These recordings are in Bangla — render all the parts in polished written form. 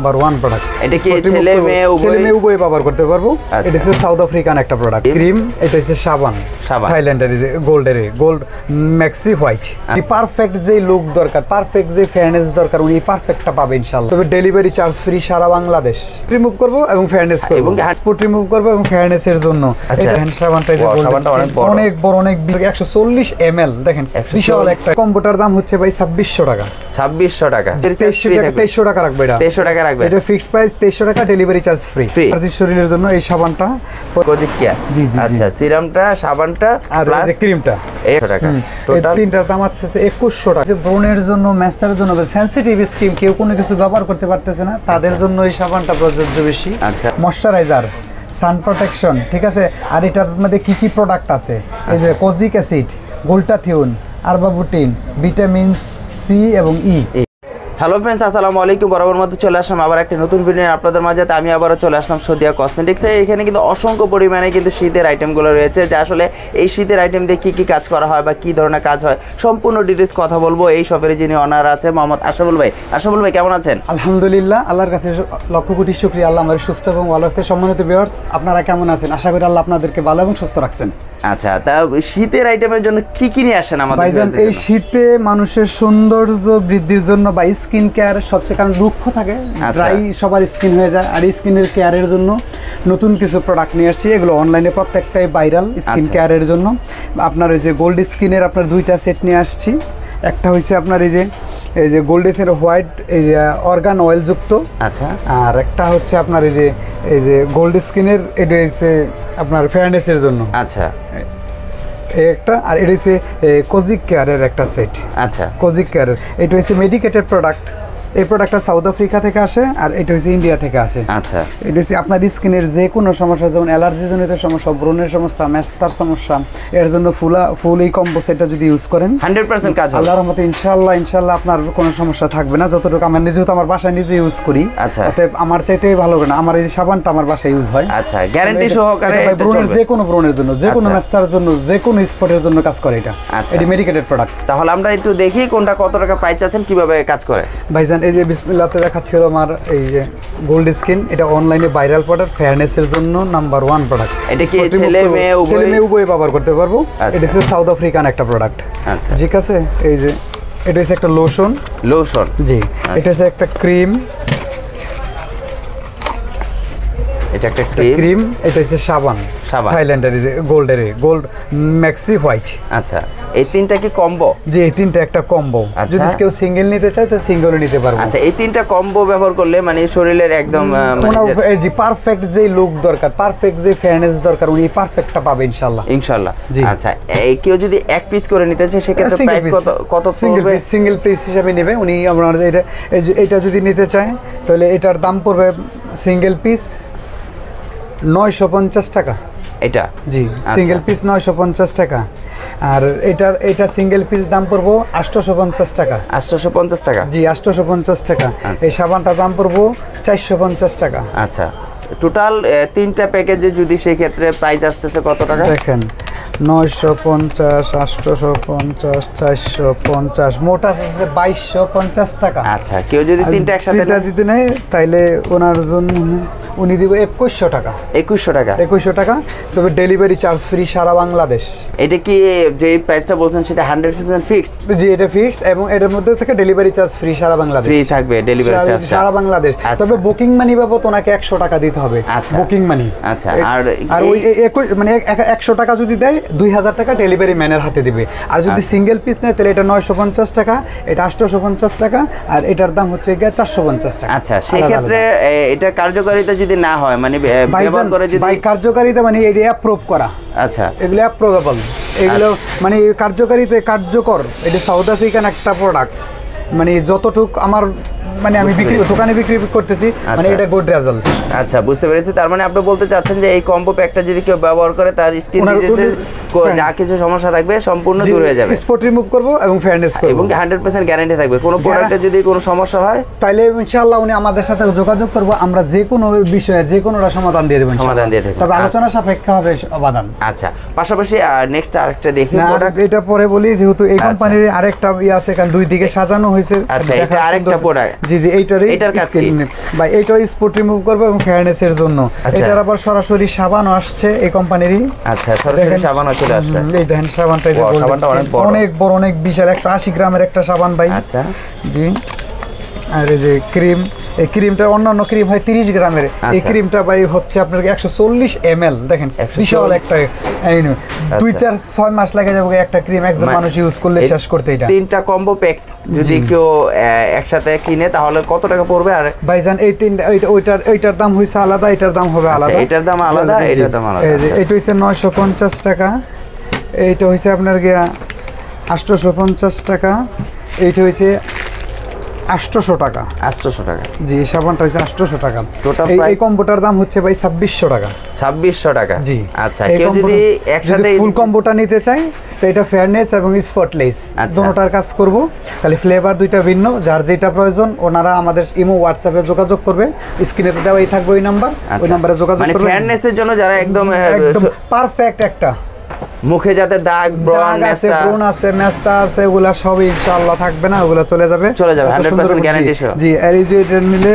Number 1 product. এটা কি ছেলে মেয়ে উভয় ব্যবহার করতে পারবো। এটা হচ্ছে সাউথ আফ্রিকান একটা প্রোডাক্ট। ক্রিম, এটা হচ্ছে সাবান থাইল্যান্ডের, যে গোল্ড ম্যাক্সি হোয়াইট। পারফেক্ট যে লুক দরকার, পারফেক্ট যে ফেয়ারনেস দরকার, উনি পারফেক্টটা পাবে ইনশাআল্লাহ। তবে ডেলিভারি চার্জ ফ্রি সারা বাংলাদেশ। রিমুভ করব এবং ফেয়ারনেস করব, এবং স্পট রিমুভ করব এবং ফেয়ারনেস এর জন্য এটা হ্যান্ড সাবানটা অনেক বড়, অনেক 140 ml। দেখেন বিশাল একটা। কম্বোটার দাম হচ্ছে ভাই 2600 টাকা। 2600 টাকা, 2300 টাকা রাখবে। এটা 2300 টাকা রাখবে। এটা ফিক্সড প্রাইস 2300 টাকা, ডেলিভারি চার্জ ফ্রি। শরীরের জন্য এই সাবানটা কোজিক কেয়ার। জি জি। আচ্ছা, সিরামটা, সাবানটা আর এই ক্রিমটা 100 টাকা। টোটাল তিনটার দাম আছে 2100 টাকা। যে ব্রণের জন্য, ম্যাস্টারের জন্য, সেনসিটিভ স্কিন, কেউ কোনো কিছু ব্যবহার করতে পারতেছে না, তাদের জন্য এই সাবানটা প্রযোজ্য বেশি। আচ্ছা, ময়শ্চারাইজার, সান প্রোটেকশন, ঠিক আছে। আর এটার মধ্যে কি কি প্রোডাক্ট আছে, এই যে kojic acid, glutathione, arbutin, vitamin C এবং ই। হ্যালো ফ্রেন্ডস, আসসালামু আলাইকুম। বরাবর মতো চলে আসলাম আবার একটা নতুন ভিডিও আপনাদের মাঝে। আমি আবারও চলে আসলাম সদিয়া কসমেটিক্সে। এখানে কিন্তু অসংখ্য পরিমাণে কিন্তু শীতের আইটেমগুলো রয়েছে, যে আসলে এই শীতের আইটেম দিয়ে কী কী কাজ করা হয় বা কী ধরনের কাজ হয় সম্পূর্ণ ডিটেলস কথা বলবো। এই শপের যিনি অনার আছে মোহাম্মদ আশরাফুল ভাই। আশরাফুল ভাই কেমন আছেন? আলহামদুলিল্লাহ, আল্লাহর কাছে লক্ষ কোটি শুকরিয়া। আল্লাহ আমার সুস্থ এবং ভালো রাখতে। সম্মানিত ভিউয়ার্স, আপনারা কেমন আছেন? আশা করি আল্লাহ আপনাদেরকে ভালো এবং সুস্থ রাখছেন। আচ্ছা, তা শীতের আইটেমের জন্য কি কি নিয়ে আসেন আমাদের ভাইজান? এই শীতে মানুষের সৌন্দর্য বৃদ্ধির জন্য বা স্কিন কেয়ার সবচেয়ে, কারণ রুক্ষ থাকে, ড্রাই সবার স্কিন হয়ে যায়, আর স্কিনের কেয়ারের জন্য নতুন কিছু প্রোডাক্ট নিয়ে আসছি। এগুলো অনলাইনে প্রত্যেকটাই ভাইরাল স্কিন কেয়ারের জন্য। আপনার ওই যে গোল্ড স্কিনের আপনার দুইটা সেট নিয়ে আসছি। একটা হচ্ছে আপনার এই যে গোল্ড স্কিনের হোয়াইট, এই যে অর্গান অয়েল যুক্ত। আচ্ছা। আর একটা হচ্ছে আপনার এই যে গোল্ড স্কিনের, এটা হচ্ছে আপনার ফেয়ারনেসের জন্য। আচ্ছা, একটা। আর এটা হচ্ছে কোজিক কেয়ারের একটা সেট। আচ্ছা, কোজিক কেয়ারের এটা হচ্ছে মেডিকেটেড প্রোডাক্ট। এই প্রোডাক্টটা সাউথ আফ্রিকা থেকে আসে, আর এটা হচ্ছে ইন্ডিয়া থেকে আসে। আচ্ছা, এটা হচ্ছে আপনার স্কিনের যে কোনো সমস্যা, যেমন অ্যালার্জিজনিত সমস্যা, ব্রণের সমস্যা, ম্যাস্তার সমস্যা, এর জন্য ফুল এই কম্বো সেটটা যদি ইউজ করেন 100% কাজ হবে আল্লাহর রহমতে। ইনশাআল্লাহ আপনার কোনো সমস্যা থাকবে না। যতটুকু আমার নিজেও তো আমার বাসায় নিজে ইউজ করি। আচ্ছা, অতএব আমার চাইতে ভালো না। আমার এই সাবানটা আমার বাসায় ইউজ হয়। আচ্ছা, গ্যারান্টি সহকারে। ব্রণের যে কোনো ব্রণের জন্য, যে কোনো ম্যাস্তার জন্য, যে কোনো স্পটের জন্য কাজ করে এটা। এটি মেডিকেটেড প্রোডাক্ট। তাহলে আমরা একটু দেখি কোনটা কত টাকা প্রাইস আছেন, কিভাবে কাজ করে। ভাইজান, এই যে বিসমিল্লাহতে দেখাচ্ছিল আমার এই যে গোল্ড স্কিন, এটা অনলাইনে ভাইরাল প্রোডাক্ট, ফেয়ারনেসের জন্য নাম্বার 1 প্রোডাক্ট। এটা কি ছেলে মেয়ে উভয় ব্যবহার করতে পারবো। এটা হচ্ছে সাউথ আফ্রিকান একটা প্রোডাক্ট। আচ্ছা, ঠিক আছে। এই যে এটা হচ্ছে একটা লোশন। জি। এটা হচ্ছে একটা ক্রিম। এটা একটা ক্রিম। এটা হচ্ছে সাবান থাইল্যান্ডের, যে গোল্ড ম্যাক্সি হোয়াইট। আচ্ছা, এই তিনটা কি কম্বো? জি, এই তিনটা একটা কম্বো। যদি কেউ সিঙ্গেল নিতে চায় তো সিঙ্গেলও নিতে পারবে। আচ্ছা, এই তিনটা কম্বো ব্যবহার করলে মানে শরীরের একদম জি পারফেক্ট যে লুক দরকার, পারফেক্ট যে ফেয়ারনেস দরকার, উনি পারফেক্টটা পাবে ইনশাআল্লাহ। আচ্ছা, এই কেউ যদি এক পিস করে নিতে চায় সেক্ষেত্রে প্রাইস কত পড়বে? সিঙ্গেল পিস হিসাবে নেবে উনি। আপনার এটা যদি নিতে চায় তাহলে এটার দাম পড়বে সিঙ্গেল পিস 950 টাকা। এটা জি, সিঙ্গেল পিস 950 টাকা। আর এটা সিঙ্গেল পিস দাম পড়বো 850 টাকা। 850 টাকা? জি, 850 টাকা। এই সাবানটার দাম পড়বো 450 টাকা। আচ্ছা, টোটাল তিনটা প্যাকেজে যদি সেই ক্ষেত্রে প্রাইস আসতেছে কত টাকা? দেখেন 950, 850, 450, মোট আছে 2250 টাকা। আচ্ছা, কেউ যদি তিনটা একসাথে দিতে নেয় তাইলে ওনার জন্য উনি দিব 2100 টাকা। 2100 টাকা। তবে ডেলিভারি চার্জ ফ্রি সারা বাংলাদেশ। এটা কি যে প্রাইসটা বলছেন সেটা 100% ফিক্সড? জি, এটা ফিক্সড, এবং এটার মধ্যে থেকে ডেলিভারি চার্জ ফ্রি সারা বাংলাদেশ। ফ্রি থাকবে ডেলিভারি চার্জ সারা বাংলাদেশ। তবে বুকিং মানি বাবদ ওনাকে 100 টাকা দিতে হবে। আচ্ছা, বুকিং মানি। আচ্ছা, আর ওই মানে 100 টাকা যদি দেয় 2000 টাকা ডেলিভারি ম্যানের হাতে দিবে। আর যদি সিঙ্গেল পিস নেয় তাহলে এটা 950 টাকা, এটা 850 টাকা, আর এটার দাম হচ্ছে 450 টাকা। আচ্ছা, সেই ক্ষেত্রে এটা কার্যকারিতা যদি না হয় মানে ব্যবহার করে যদি কার্যকারিতা মানে এটা অ্যাপ্রুভ করা। আচ্ছা, এগুলো অ্যাপ্রুভেবল, এগুলো মানে কার্যকারিতা কার্যকর। এটা সাউথ আফ্রিকান একটা প্রোডাক্ট। মানে যতটুক আমার মানে আমি দোকানে বিক্রি করতেছি, মানে এটা গুড রেজাল্ট। আচ্ছা, বুঝতে পেরেছি। তার মানে আপনি বলতে চাচ্ছেন যে এই কম্বো প্যাকটা যদি কেউ ব্যবহার করে তার স্কিন ডিজিজের যা কিছু সমস্যা থাকবে সম্পূর্ণ দূর হয়ে যাবে। স্পট রিমুভ করব এবং ফেয়ারনেস করব, এবং 100% গ্যারান্টি থাকবে। কোনো প্রোডাক্টে যদি কোনো সমস্যা হয় তাহলে ইনশাআল্লাহ উনি আমাদের সাথে যোগাযোগ করব। আমরা যে কোনো বিষয়ে যে কোনোটা সমাধান দিয়ে দেব। তবে আলোচনা সাপেক্ষে হবে সমাধান। আচ্ছা, পাশাপাশি নেক্সট আরেকটা দেখি প্রোডাক্ট। এটা পরে বলি, যেহেতু এই কোম্পানির আরেকটা আছে, কারণ দুই দিকে সাজানো হয়েছে। হইছে। আচ্ছা, এটা আরেকটা প্রোডাক্ট। জি জি, এটার কাজ কি ভাই? এইটা স্পট রিমুভ করবে এবং ফেয়ারনেসের জন্য। এটার আবার সরাসরি সাবানও আসছে এই কোম্পানিরই। আচ্ছা, সরাসরি সাবানও চলে আসছে। এই দেখেন সাবানটা, সাবানটা অনেক বড়, অনেক বিশাল, 180 গ্রামের একটা সাবান ভাই। আচ্ছা জি। আর এই যে ক্রিম, এই ক্রিমটা অন্যান্য ক্রিম হয় 30 গ্রামের, এই ক্রিমটা ভাই হচ্ছে আপনার 140 ml। দেখেন বিশাল একটা, 2-4-6 মাস লাগে যাবে একটা ক্রিম একজন মানুষ ইউজ করলে শেষ করতে। এটা 3টা কম্বো প্যাক যদি কেউ একসাথে কিনে তাহলে কত টাকা পড়বে? আর ভাইজান এই তিনটা, ওইটার দাম হইছে আলাদা, এটার দাম হবে আলাদা। এটার দাম আলাদা, এটার দাম আলাদা। এটা হইছে 950 টাকা, এইটা হইছে আপনার গিয়া 850 টাকা, এইটা হইছে 800 টাকা। 800 টাকা। জি, সাবানটা হচ্ছে 800 টাকা। টোটাল এই কম্বোটার দাম হচ্ছে ভাই 2600 টাকা। 2600 টাকা। জি। আচ্ছা, কেউ যদি একসাথে ফুল কম্বোটা নিতে চায় তো এটা ফেয়ারনেস এবং স্পটলেস দুটোটার কাজ করব। তাহলে ফ্লেভার দুইটা ভিন্ন, যার যেটা প্রয়োজন ওনারা আমাদের ইমো হোয়াটসঅ্যাপে যোগাযোগ করবে, স্ক্রিনে দেওয়াই থাকবে ওই নাম্বার, ওই নাম্বারে যোগাযোগ করবে। মানে ফেয়ারনেসের জন্য যারা একদম পারফেক্ট, একটা মুখে যাতে দাগ আছে, ব্রণ আছে, মেস্তা আছে, ওগুলা সব ইনশাআল্লাহ থাকবে না, ওগুলা চলে যাবে 100% গ্যারান্টি সহ। জি। আর এই যে এটা নিলে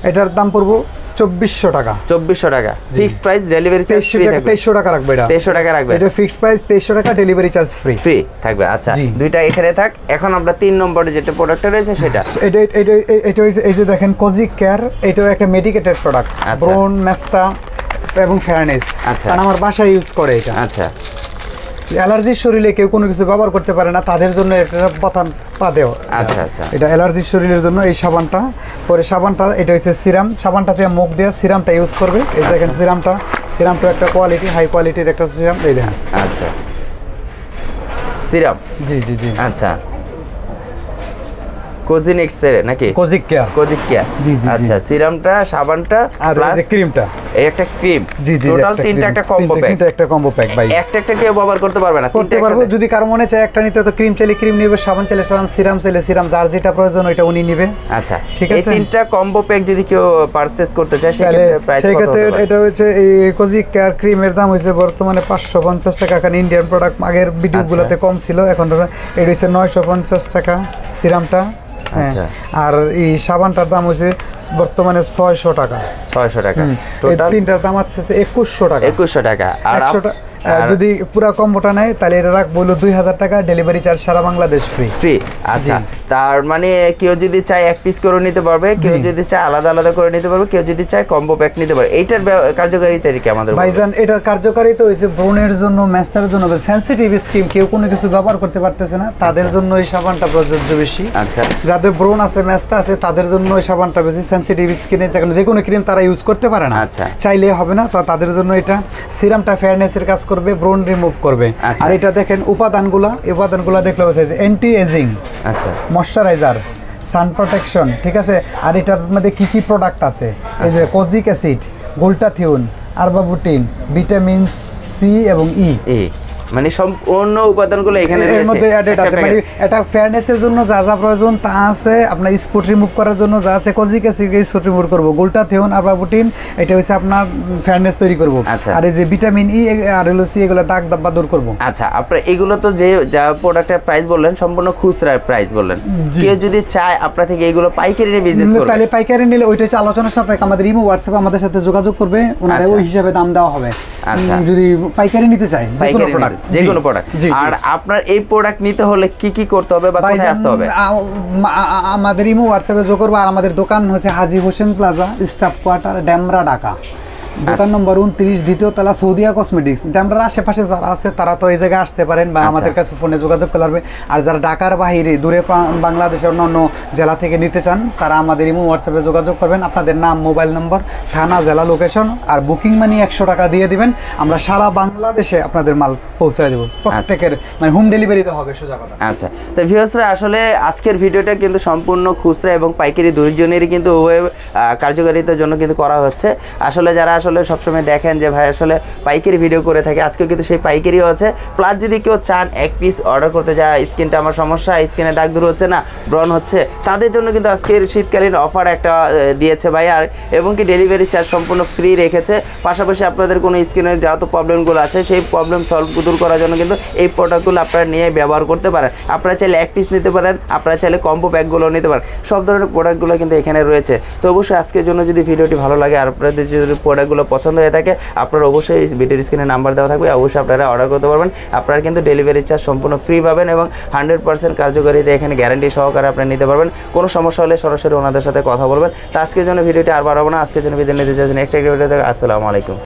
এটার দাম পড়বো 2400 টাকা। 2400 টাকা fixed price, delivery charge free থাকবে। 2300 টাকা রাখবে এটা। 2300 টাকা রাখবে। এটা ফিক্সড প্রাইস 2300 টাকা, ডেলিভারি চার্জ ফ্রি থাকবে। আচ্ছা, দুইটা এখানে থাক। এখন আমরা 3 নম্বরে যেটা প্রোডাক্টটা রয়েছে সেটা এটা হইছে, এই যে দেখেন কোজিক কেয়ার, এটাও একটা মেডিকেটেড প্রোডাক্ট, ব্রণ, মেস্তা এবং ফেয়ারনেস। আচ্ছা, কারণ আমার বাসায় ইউজ করে এটা। আচ্ছা, অ্যালার্জির শরীরে কেউ কোনো কিছু ব্যবহার করতে পারে না, তাদের জন্য এটা বাতান পা দেওয়া। আচ্ছা আচ্ছা, এটা অ্যালার্জির শরীরের জন্য এই সাবানটা। পরে সাবানটা এটা হচ্ছে সিরাম, সাবানটাতে মুখ দেওয়া সিরামটা ইউজ করবে। এই দেখেন সিরামটা একটা কোয়ালিটি, হাই কোয়ালিটির একটা সিরাম, এই দেখেন। আচ্ছা, সিরাম। জি জি জি। আচ্ছা, কোজিনিক্স এর নাকি? Kojic care. জি জি। আচ্ছা, সিরামটা, সাবানটা প্লাস ক্রিমটা, এই একটা ক্রিম। জি জি, টোটাল 3টা একটা কম্বো প্যাক। একটা কম্বো প্যাক ভাই। একটা কেউ ব্যবহার করতে পারবে না? করতে পারবো, যদি কারো মনে চায় একটা নিতে তো ক্রিম চাইলে ক্রিম নিবে, সাবান চাইলে সাবান, সিরাম চাইলে সিরাম, যার যেটা প্রয়োজন ওইটা উনি নিবে। আচ্ছা, ঠিক আছে। এই 3টা কম্বো প্যাক যদি কেউ পারচেজ করতে চায় সেক্ষেত্রে প্রাইস কত হবে? এটা হচ্ছে এই কোজিক কেয়ার ক্রিমের দাম হইছে বর্তমানে 550 টাকা, কারণ ইন্ডিয়ান প্রোডাক্ট আগের ভিডিওগুলোতে কম ছিল, এখন এটা হচ্ছে 950 টাকা সিরামটা। আচ্ছা, আর এই সাবানটার দাম হচ্ছে বর্তমানে 600 টাকা। 600 টাকা। এই তিনটার দাম আছে 2100 টাকা। 2100 টাকা। আর যদি পুরো কম্বোটা নেয় তাহলে এটা রাখবো 2000 টাকা, ডেলিভারি চার্জ সারা বাংলাদেশ ফ্রি। আচ্ছা, তার মানে কেউ যদি চায় এক পিস করে নিতে পারবে, কেউ যদি চায় আলাদা আলাদা করে নিতে পারবে, কেউ যদি চায় কম্বো প্যাক নিতে পারবে। এইটার কার্যকারিতা কি আমাদের ভাইজান? এটার কার্যকারিতা হইছে ব্রণের জন্য, মেস্তার জন্য, সেনসিটিভ স্কিন, কেউ কোনো কিছু ব্যবহার করতে পারতেছে না, তাদের জন্য এই সাবানটা প্রযোজ্য বেশি। আচ্ছা, যাদের ব্রণ আছে, মেস্তা আছে, তাদের জন্য এই সাবানটা বেশি। সেনসিটিভ স্কিনে যে কোনো ক্রিম তারা ইউজ করতে পারে না, আচ্ছা, চাইলে হবে না, তো তাদের জন্য এটা সিরামটা ফেয়ারনেসের কাজ করবে, ব্রণ রিমুভ করবে। আর এটা দেখেন উপাদানগুলো দেখলে বোঝা যায় অ্যান্টি এজিং, আচ্ছা, ময়শ্চারাইজার, সান প্রোটেকশন, ঠিক আছে। আর এটার মধ্যে কি কি প্রোডাক্ট আছে, এই যে kojic acid, glutathione, arbutin, vitamin C এবং ই, মানে সম্পূর্ণ উপাদানগুলো এখানে এর মধ্যে অ্যাডেড আছে। মানে এটা ফেয়ারনেসের জন্য যা যা প্রয়োজন তা আছে, আপনার স্পট রিমুভ করার জন্য যা আছে, কোজিক অ্যাসিড স্পট রিমুভ করব, গ্লুটাথিওন, আরবাবুটিন, এটা হচ্ছে আপনার ফেয়ারনেস তৈরি করব। আর এই যে ভিটামিন ই আর হলো সি, এগুলো দাগ দাব্বা দূর করব। আচ্ছা, আপনারা এগুলো তো যে যা প্রোডাক্টের প্রাইস বললেন সম্পূর্ণ খুচরা প্রাইস বললেন, কেউ যদি চায় আপনার থেকে এগুলো পাইকারি নিয়ে বিজনেস করবে, তাহলে পাইকারি নিলে ওইটা হচ্ছে আলোচনা সাপেক্ষে আমাদের ইমো হোয়াটসঅ্যাপে আমাদের সাথে যোগাযোগ করবে, ওনারা ওই হিসাবে দাম দেওয়া হবে। আচ্ছা, যদি পাইকারি নিতে চায় যে কোনো প্রোডাক্ট। আর আপনার এই প্রোডাক্ট নিতে হলে কি কি করতে হবে বা কোথায় আসতে হবে? আমাদের ইমো হোয়াটসঅ্যাপে যোগ করবো। আর আমাদের দোকান হচ্ছে Haji Hossain plaza, staff quarter, Demra, Dhaka. দোকান নম্বর 29, দ্বিতীয় তলা, সৌদিয়া কসমেটিক্স। ড্যামরার আশেপাশে যারা আছে তারা তো এই জায়গায় আসতে পারেন বা আমাদের কাছে ফোনে যোগাযোগ করতে পারবে। আর যারা ঢাকার বাইরে, দূরে বাংলাদেশের অন্যান্য জেলা থেকে নিতে চান তারা আমাদের ইমো হোয়াটসঅ্যাপে যোগাযোগ করবেন। আপনাদের নাম, মোবাইল নম্বর, থানা, জেলা, লোকেশন আর বুকিং মানি 100 টাকা দিয়ে দিবেন। আমরা সারা বাংলাদেশে আপনাদের মাল পৌঁছে দেবো। প্রত্যেকের মানে হোম ডেলিভারিতে হবে, সোজা কথা। আচ্ছা, তো ভিউয়ার্সরা আসলে আজকের ভিডিওটা কিন্তু সম্পূর্ণ খুচরা এবং পাইকারি দুইজনেরই কিন্তু কার্যকারিতার জন্য কিন্তু করা হচ্ছে। আসলে যারা আসলে সবসময় দেখেন যে ভাই আসলে পাইকারি ভিডিও করে থাকে, আজকেও কিন্তু সেই পাইকারিও আছে। প্লাস যদি কেউ চান এক পিস অর্ডার করতে যায়, স্কিনটা আমার সমস্যা, স্কিনে দাগ দূর হচ্ছে না, ব্রণ হচ্ছে, তাদের জন্য কিন্তু আজকের শীতকালীন অফার একটা দিয়েছে ভাই। আর এবং কি ডেলিভারি চার্জ সম্পূর্ণ ফ্রি রেখেছে। পাশাপাশি আপনাদের কোনো স্কিনের যত প্রবলেমগুলো আছে সেই প্রবলেম সলভ দূর করার জন্য কিন্তু এই প্রোডাক্টগুলো আপনারা নিয়ে ব্যবহার করতে পারেন। আপনারা চাইলে এক পিস নিতে পারেন, আপনারা চাইলে কম্বো প্যাকগুলো নিতে পারেন, সব ধরনের প্রোডাক্টগুলো কিন্তু এখানে রয়েছে। তো অবশ্যই আজকের জন্য যদি ভিডিওটি ভালো লাগে আর আপনাদের যদি প্রোডাক্টগুলো পছন্দ হয়ে থাকে, আপনারা অবশ্যই ভিডিওর স্ক্রিনে নাম্বার দেওয়া থাকবে, অবশ্যই আপনারা অর্ডার করতে পারবেন। আপনারা কিন্তু ডেলিভারি চার্জ সম্পূর্ণ ফ্রি পাবেন এবং 100% কার্যকারিতা এখানে গ্যারান্টি সহকারে আপনারা নিতে পারবেন। কোনো সমস্যা হলে সরাসরি ওনাদের সাথে কথা বলবেন। তো আজকের জন্য ভিডিওটি আর বাড়াবো না, আজকের জন্য বিদায় নিতে চাইছেন নেক্সট ভিডিওতে। আসসালামু আলাইকুম।